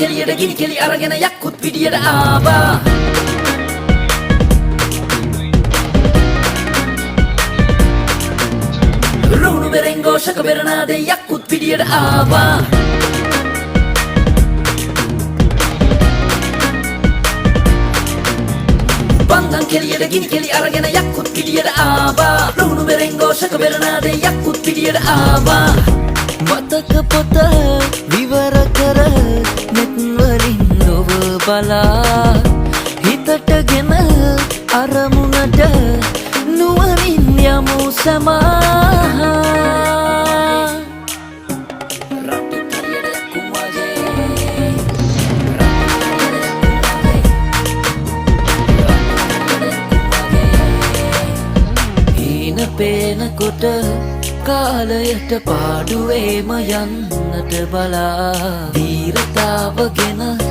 කෙලියට ගිනි කෙලි අරගෙන යක්කුත් පිටියට ආවා රුණු බෙරෙන් ഘോഷක බෙරනාදේ යක්කුත් පිටියට ආවා බන්දන් කෙලියට ගිනි කෙලි අරගෙන යක්කුත් පිටියට ආවා රුණු බෙරෙන් ഘോഷක බෙරනාදේ යක්කුත් පිටියට ආවා මතක පොත විවර කර නෙත් වලින් ඔබ බලා හිතටගෙන අරමුණට නුවණින් යමු සමා හීන පේනකොට කාලයට පාඩුවේම යන්නට බලා දීර්තාවගෙන